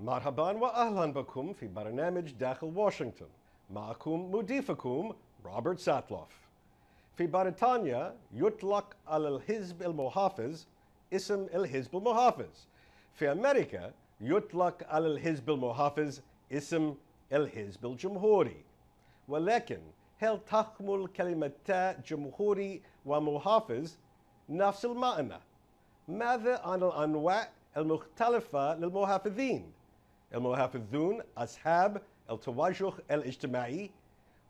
مرحبا وأهلا بكم في برنامج داخل واشنطن. معكم مضيفكم روبرت ساتلوف. في بريطانيا يطلق على الحزب المحافظ اسم الحزب المحافظ. في أمريكا يطلق على الحزب المحافظ اسم الحزب الجمهوري. ولكن هل تحمل كلمتا جمهوري ومحافظ نفس المعنى؟ ماذا عن الأنواع المختلفة للمحافظين؟ المحافظون أصحاب التوجه الاجتماعي،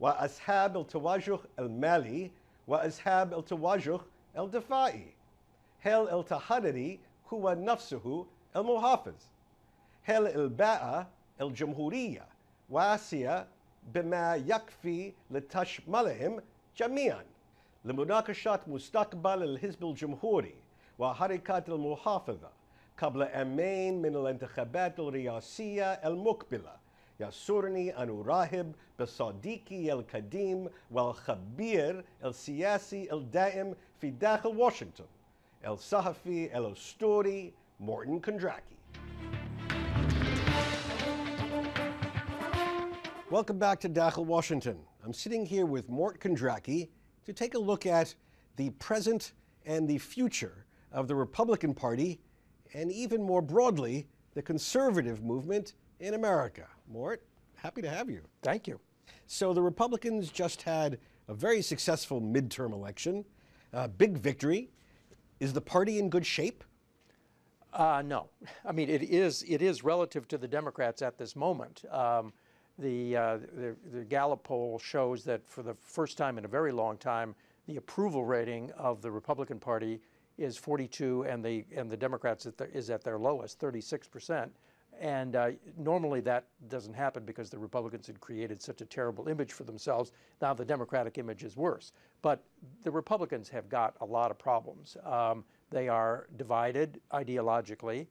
وأصحاب التوجه المالي، وأصحاب التوجه الدفاعي. هل التحرري هو نفسه المحافظ؟ هل الباءة الجمهورية واسعة بما يكفي لتشملهم جميعا؟ لمناقشة مستقبل الحزب الجمهوري وحركات المحافظة قبل عامين من الانتخابات الرئاسية المقبلة، يسرني أن أرحب بصديقي القديم والخبير السياسي الدائم في داخل واشنطن، الصحفي الأسطوري مورتن كوندراكي. Welcome back to Dakhil, Washington. I'm sitting here with Mort Kondracki to take a look at the present and the future of the Republican Party, and even more broadly, the conservative movement in America. Mort, happy to have you. Thank you. So the Republicans just had a very successful midterm election, a big victory. Is the party in good shape? No. I mean, it is relative to the Democrats at this moment. The Gallup poll shows that for the first time in a very long time, the approval rating of the Republican Party is 42, and the Democrats is at their lowest, 36%. And normally that doesn't happen because the Republicans had created such a terrible image for themselves. Now the Democratic image is worse. But the Republicans have got a lot of problems. They are divided ideologically,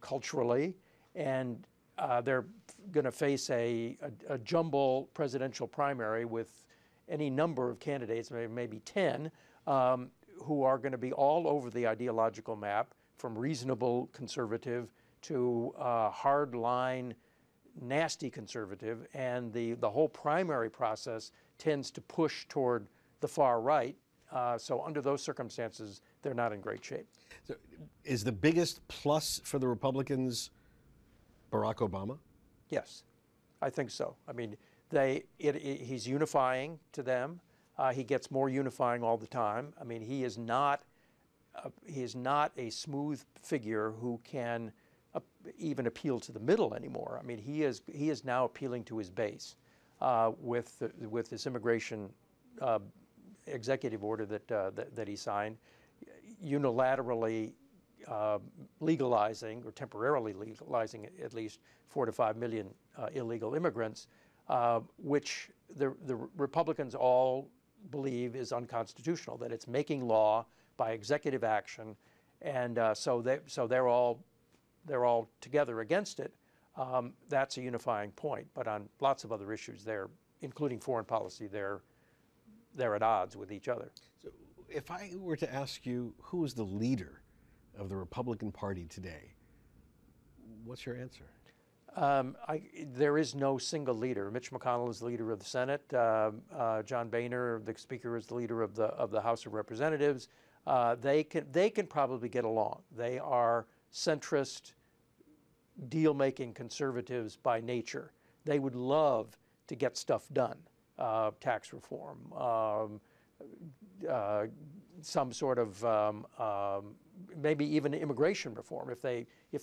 culturally, and they're going to face a jumble presidential primary with any number of candidates, maybe 10, who are going to be all over the ideological map, from reasonable conservative to hard-line, nasty conservative, and the whole primary process tends to push toward the far right. So under those circumstances, they're not in great shape. So is the biggest plus for the Republicans Barack Obama? Yes, I think so. I mean, he's unifying to them. He gets more unifying all the time. I mean, he is not a smooth figure who can even appeal to the middle anymore. I mean, he is now appealing to his base with this immigration executive order that he signed, unilaterally legalizing, or temporarily legalizing at least 4 to 5 million illegal immigrants, which the Republicans all believe is unconstitutional, that it's making law by executive action, and so they're all together against it. That's a unifying point. But on lots of other issues, including foreign policy, they're at odds with each other. So if I were to ask you who is the leader of the Republican Party today, what's your answer? There is no single leader. Mitch McConnell is the leader of the Senate. John Boehner, the Speaker, is the leader of the House of Representatives. They can probably get along. They are centrist, deal-making conservatives by nature. They would love to get stuff done. Tax reform, some sort of maybe even immigration reform if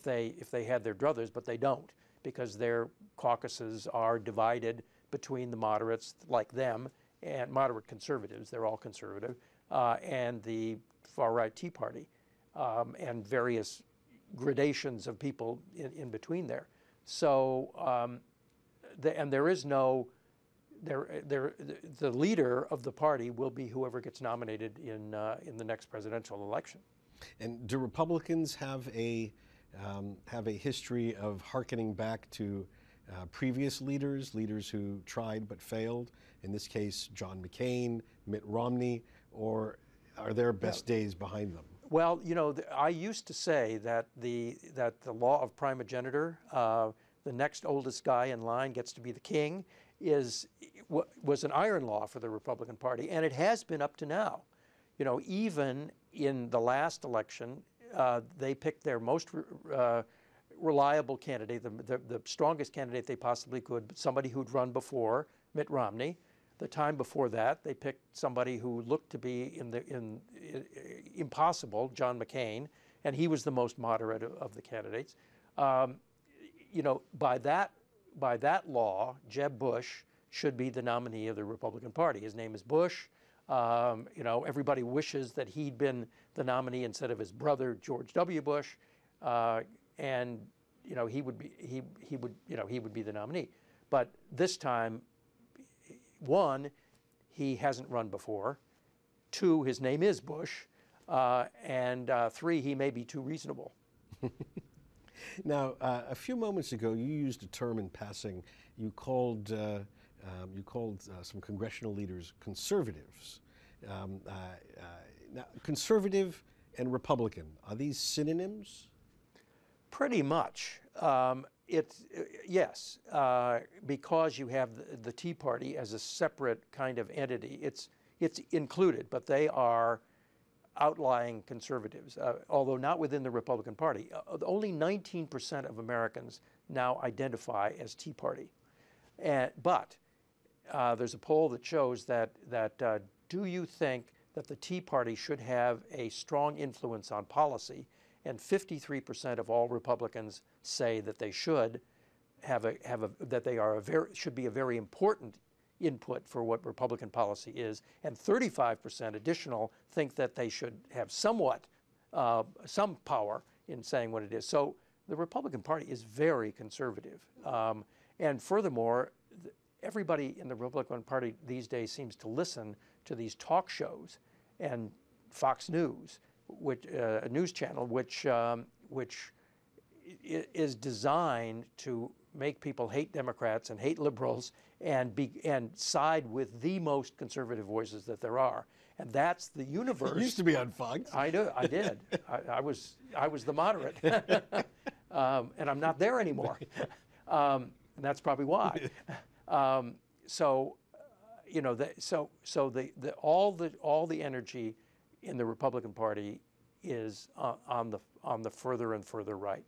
they had their druthers, but they don't, because their caucuses are divided between the moderates like them and moderate conservatives. They're all conservative, and the far-right Tea Party, and various gradations of people in between there. So, and there is no. The leader of the party will be whoever gets nominated in the next presidential election. And do Republicans have a history of hearkening back to previous leaders who tried but failed? In this case, John McCain, Mitt Romney, or are their best days behind them? Well, you know, I used to say that the law of primogeniture, the next oldest guy in line gets to be the king, was an iron law for the Republican Party, and it has been up to now. You know, even in the last election, they picked their most reliable candidate, the strongest candidate they possibly could, somebody who'd run before, Mitt Romney. The time before that, they picked somebody who looked to be impossible, John McCain, and he was the most moderate of the candidates. You know, by that law, Jeb Bush should be the nominee of the Republican Party. His name is Bush. You know, everybody wishes that he'd been the nominee instead of his brother George W. Bush, and you know he would be the nominee. But this time, one, he hasn't run before. Two, his name is Bush, and three, he may be too reasonable. Now, a few moments ago, you used a term in passing. You called some congressional leaders conservatives. Now, conservative and Republican, are these synonyms? Pretty much. Yes, because you have the Tea Party as a separate kind of entity. It's included, but they are outlying conservatives, although not within the Republican Party. Only 19% of Americans now identify as Tea Party. But there's a poll that shows that do you think that the Tea Party should have a strong influence on policy? And 53% of all Republicans say that they should should be a very important input for what Republican policy is, and 35% additional think that they should have somewhat some power in saying what it is. So the Republican Party is very conservative, and furthermore, everybody in the Republican Party these days seems to listen to these talk shows and Fox News, which a news channel which is designed to make people hate Democrats and hate liberals and side with the most conservative voices that there are, and that's the universe. You used to be on Fox. I did. I was the moderate, and I'm not there anymore, and that's probably why. So, you know, all the energy in the Republican Party is on the further and further right.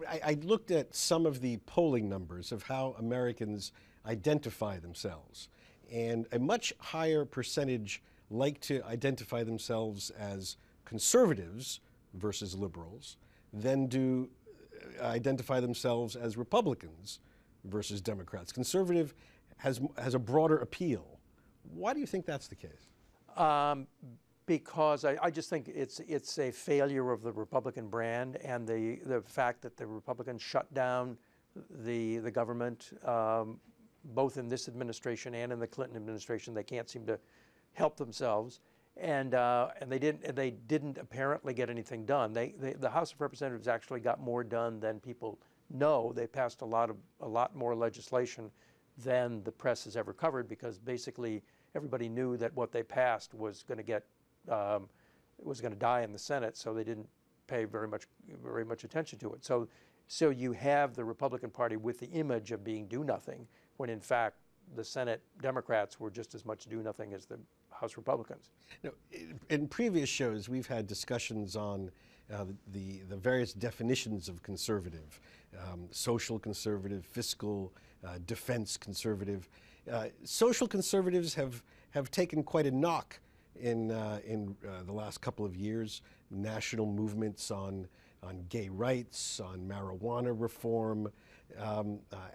I looked at some of the polling numbers of how Americans identify themselves, and a much higher percentage like to identify themselves as conservatives versus liberals than do identify themselves as Republicans versus Democrats. Conservative has a broader appeal. Why do you think that's the case? Because I just think it's a failure of the Republican brand, and the fact that the Republicans shut down the government, both in this administration and in the Clinton administration. They can't seem to help themselves, and they didn't apparently get anything done. The House of Representatives actually got more done than people know. They passed a lot more legislation than the press has ever covered, because basically everybody knew that what they passed was going to get die in the Senate, so they didn't pay very much attention to it. So you have the Republican Party with the image of being do-nothing, when in fact the Senate Democrats were just as much do-nothing as the House Republicans. Now, in previous shows, we've had discussions on the various definitions of conservative, social conservative, fiscal, defense conservative. Social conservatives have taken quite a knock in the last couple of years. National movements on gay rights, on marijuana reform.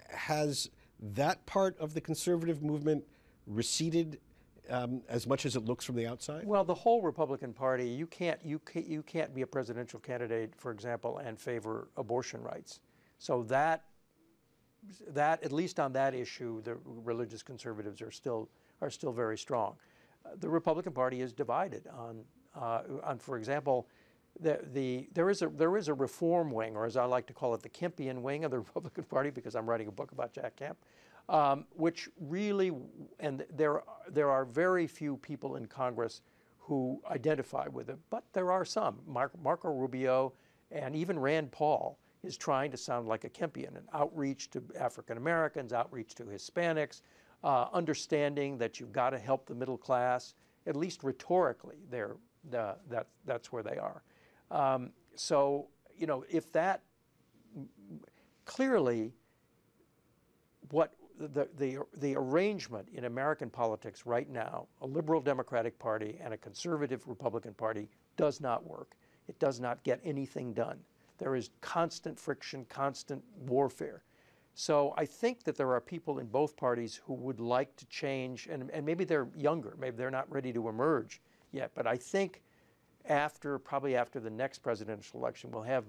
Has that part of the conservative movement receded as much as it looks from the outside? Well, the whole Republican Party, you can't be a presidential candidate, for example, and favor abortion rights. So that at least on that issue, the religious conservatives are still very strong. The Republican Party is divided on for example, there is a reform wing, or as I like to call it, the Kempian wing of the Republican Party, because I'm writing a book about Jack Kemp, which really, and there are very few people in Congress who identify with it, but there are some. Marco Rubio and even Rand Paul is trying to sound like a Kempian, an outreach to African Americans, outreach to Hispanics, understanding that you've got to help the middle class, at least rhetorically, that's where they are. So, you know, if that, clearly, what the arrangement in American politics right now, a liberal Democratic Party and a conservative Republican Party, does not work. It does not get anything done. There is constant friction, constant warfare. So I think that there are people in both parties who would like to change, and maybe they're younger, maybe they're not ready to emerge yet, but I think probably after the next presidential election, we'll have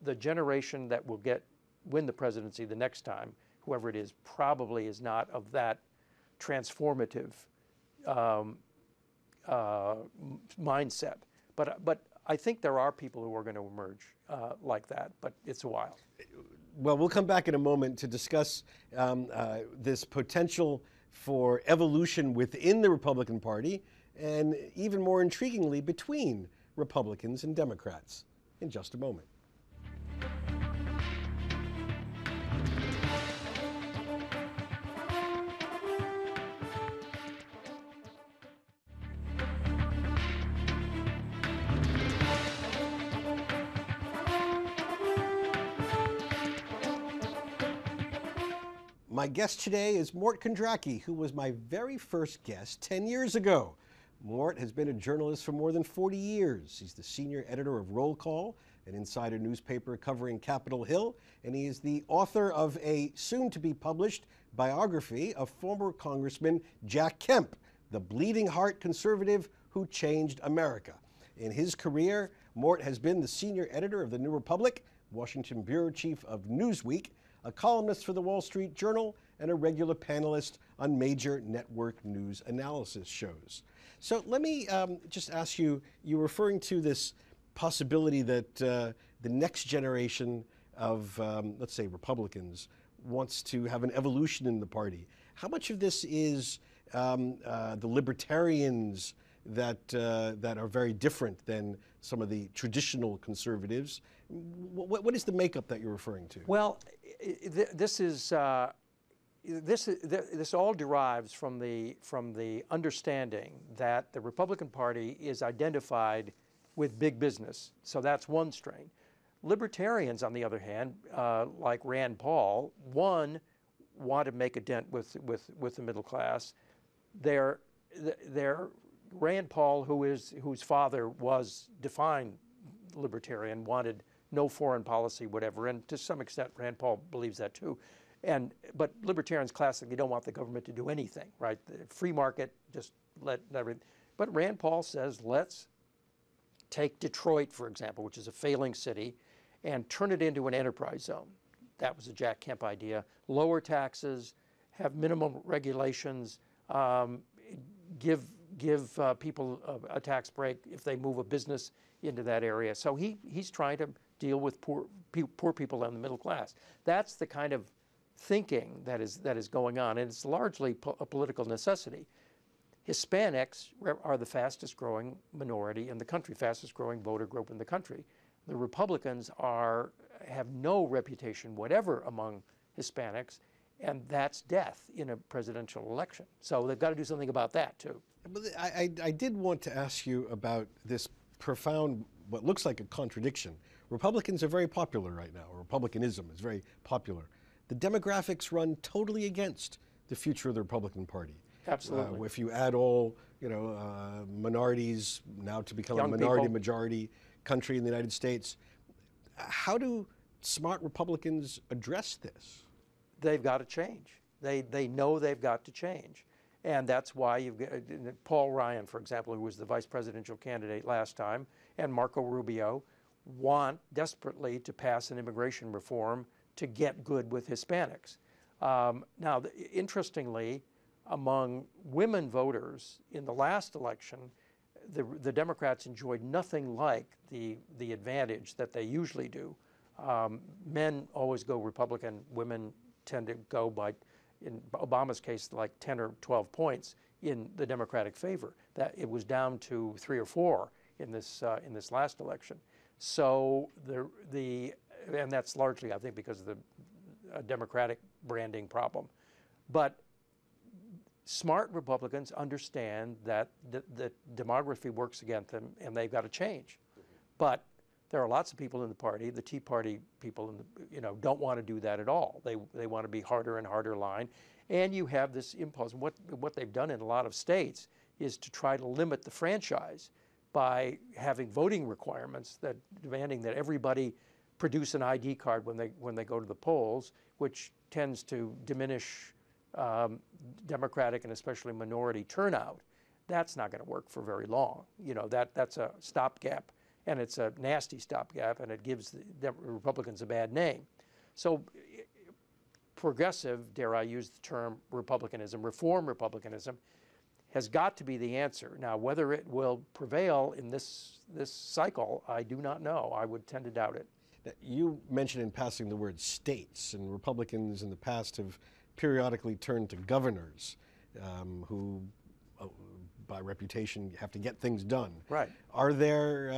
the generation that will win the presidency the next time, whoever it is, probably is not of that transformative mindset. But I think there are people who are going to emerge like that, but it's a while. Well, we'll come back in a moment to discuss this potential for evolution within the Republican Party, and even more intriguingly, between Republicans and Democrats, in just a moment. My guest today is Mort Kondracki, who was my very first guest 10 years ago. Mort has been a journalist for more than 40 years. He's the senior editor of Roll Call, an insider newspaper covering Capitol Hill, and he is the author of a soon-to-be-published biography of former Congressman Jack Kemp, the bleeding heart conservative who changed America. In his career, Mort has been the senior editor of The New Republic, Washington bureau chief of Newsweek, a columnist for the Wall Street Journal, and a regular panelist on major network news analysis shows. So let me just ask you, you were referring to this possibility that the next generation of, let's say, Republicans wants to have an evolution in the party. How much of this is the libertarians that are very different than some of the traditional conservatives? What is the makeup that you're referring to? Well, this all derives from the understanding that the Republican Party is identified with big business. So that's one strain. Libertarians, on the other hand, like Rand Paul, want to make a dent with the middle class. They're Rand Paul, whose father was defined libertarian, wanted no foreign policy, whatever, and to some extent Rand Paul believes that too. But libertarians classically don't want the government to do anything, right? The free market, just let everything. But Rand Paul says, let's take Detroit, for example, which is a failing city, and turn it into an enterprise zone. That was a Jack Kemp idea. Lower taxes, have minimum regulations, give people a tax break if they move a business into that area. So he's trying to deal with poor people and the middle class. That's the kind of thinking that is going on, and it's largely a political necessity. Hispanics are the fastest growing minority in the country, fastest growing voter group in the country. The Republicans have no reputation whatever among Hispanics, and that's death in a presidential election. So they've got to do something about that too. But I did want to ask you about this profound, what looks like a contradiction. Republicans are very popular right now. Republicanism is very popular. The demographics run totally against the future of the Republican Party. Absolutely. If you add all, minorities now to become a minority-majority country in the United States, how do smart Republicans address this? They've got to change. They know they've got to change. And that's why you've got Paul Ryan, for example, who was the vice presidential candidate last time, and Marco Rubio want desperately to pass an immigration reform to get good with Hispanics. Now, interestingly, among women voters in the last election, the Democrats enjoyed nothing like the advantage that they usually do. Men always go Republican. Women tend to go by, in Obama's case, like 10 or 12 points in the Democratic favor. That it was down to 3 or 4 in this last election. So and that's largely, I think, because of the Democratic branding problem. But smart Republicans understand that the demography works against them, and they've got to change. But there are lots of people in the party, the Tea Party people, don't want to do that at all. They want to be harder and harder line. And you have this impulse. What they've done in a lot of states is to try to limit the franchise by having voting requirements that demanding that everybody produce an ID card when they go to the polls, which tends to diminish Democratic and especially minority turnout. That's not going to work for very long. That's a stopgap, and it's a nasty stopgap, and it gives the Republicans a bad name. So progressive, dare I use the term Republicanism, reform Republicanism, has got to be the answer. Now, whether it will prevail in this cycle, I do not know. I would tend to doubt it. Now, you mentioned in passing the word states, and Republicans in the past have periodically turned to governors who, by reputation, have to get things done. Right. Are there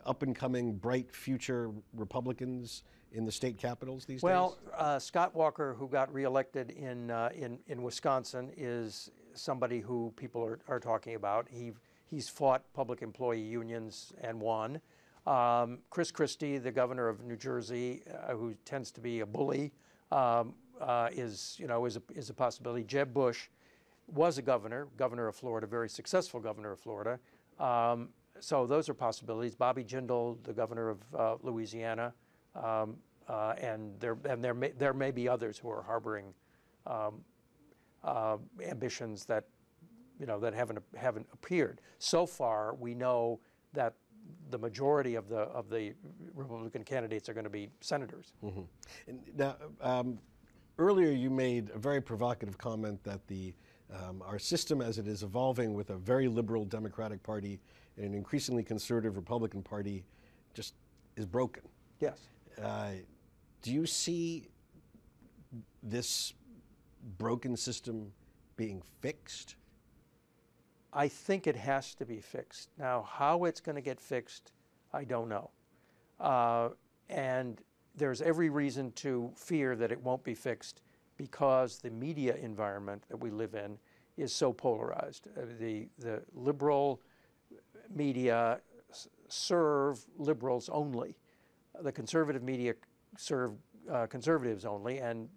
up-and-coming, bright future Republicans in the state capitals these days? Well, Scott Walker, who got reelected in Wisconsin, is somebody who people are talking about. He's fought public employee unions and won. Chris Christie, the governor of New Jersey, who tends to be a bully, is a possibility. Jeb Bush was a governor of Florida, very successful governor of Florida. So those are possibilities. Bobby Jindal, the governor of Louisiana, and there may be others who are harboring ambitions that that haven't appeared. So far, we know that the majority of the Republican candidates are going to be senators. Mm-hmm. And now, earlier you made a very provocative comment that our system, as it is evolving with a very liberal Democratic Party and an increasingly conservative Republican Party, just is broken. Yes. Do you see this broken system being fixed? I think it has to be fixed. Now, how it's going to get fixed, I don't know. And there's every reason to fear that it won't be fixed because the media environment that we live in is so polarized. The liberal media serve liberals only. The conservative media serve conservatives only. And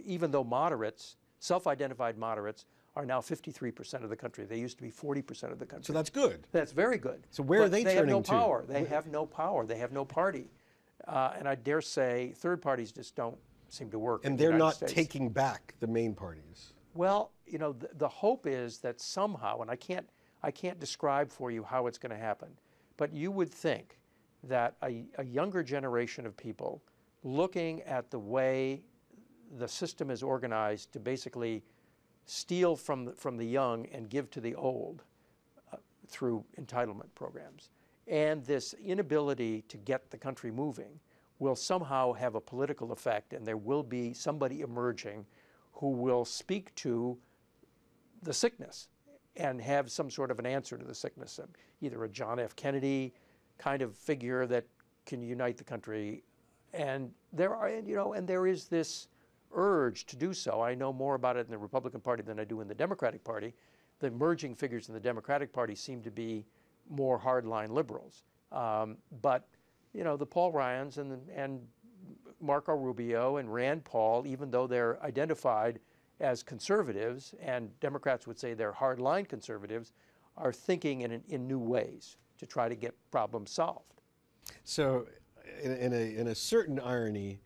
even though moderates, self-identified moderates, are now 53% of the country. They used to be 40% of the country. So that's good. That's very good. So where are they turning to? They have no power. They have no power. They have no party. And I dare say third parties just don't seem to work. And they're not taking back the main parties. Well, the hope is that somehow, and I can't describe for you how it's going to happen, but you would think that a younger generation of people looking at the way the system is organized to basically steal from the young and give to the old through entitlement programs, and this inability to get the country moving will somehow have a political effect, and there will be somebody emerging who will speak to the sickness and have some sort of an answer to the sickness, either a John F. Kennedy kind of figure that can unite the country. And there is this urge to do so. I know more about it in the Republican Party than I do in the Democratic Party. The emerging figures in the Democratic Party seem to be more hardline liberals. But the Paul Ryans and Marco Rubio and Rand Paul, even though they're identified as conservatives, and Democrats would say they're hardline conservatives, are thinking in new ways to try to get problems solved. So, in a certain irony,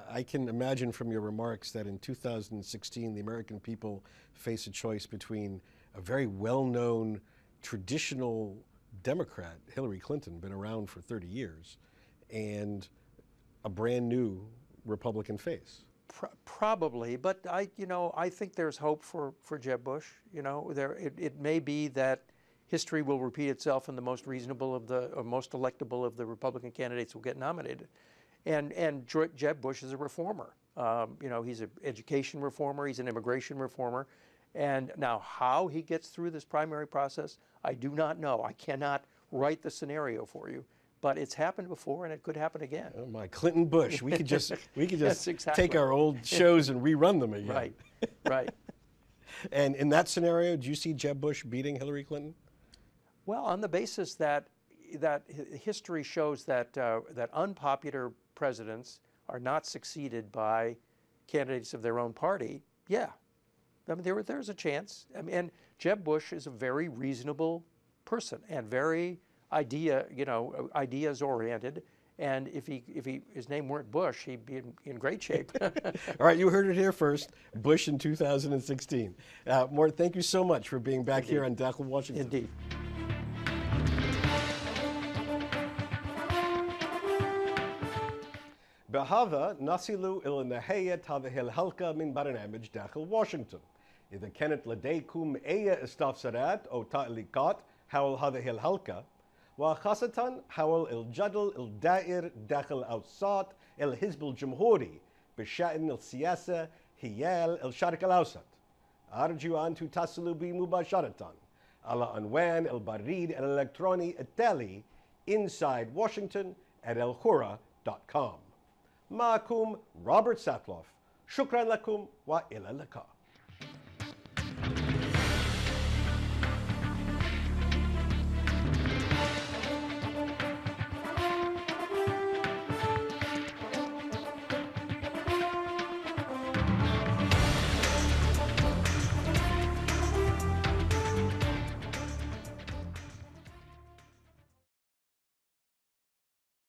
I can imagine from your remarks that in 2016, the American people face a choice between a very well-known traditional Democrat, Hillary Clinton, been around for 30 years, and a brand new Republican face. Probably, but I think there's hope for Jeb Bush. It may be that history will repeat itself, and the most reasonable or most electable of the Republican candidates will get nominated. And Jeb Bush is a reformer. He's an education reformer. He's an immigration reformer. And now how he gets through this primary process, I do not know. I cannot write the scenario for you, but it's happened before and it could happen again. Oh my, Clinton Bush. We could just That's exactly take our old shows and rerun them again. Right, right. And in that scenario, do you see Jeb Bush beating Hillary Clinton? Well, on the basis that history shows that that unpopular presidents are not succeeded by candidates of their own party, yeah. I mean, there's a chance. I mean, and Jeb Bush is a very reasonable person and very ideas oriented. And if his name weren't Bush, he'd be in great shape. All right, you heard it here first. Bush in 2016. Mort, thank you so much for being back here on Dakhil, Washington. Indeed. بهذا نصل إلى نهاية هذه الحلقة من برنامج داخل واشنطن. إذا كانت لديكم أي استفسارات أو تعليقات حول هذه الحلقة، وخاصة حول الجدل الدائر داخل أوساط الحزب الجمهوري بشأن السياسة حيال الشرق الأوسط، أرجو أن تتصلوا بي مباشرة على عنوان البريد الإلكتروني التالي insidewashington@elhura.com. معكم روبرت ساتلوف. شكرا لكم وإلى اللقاء.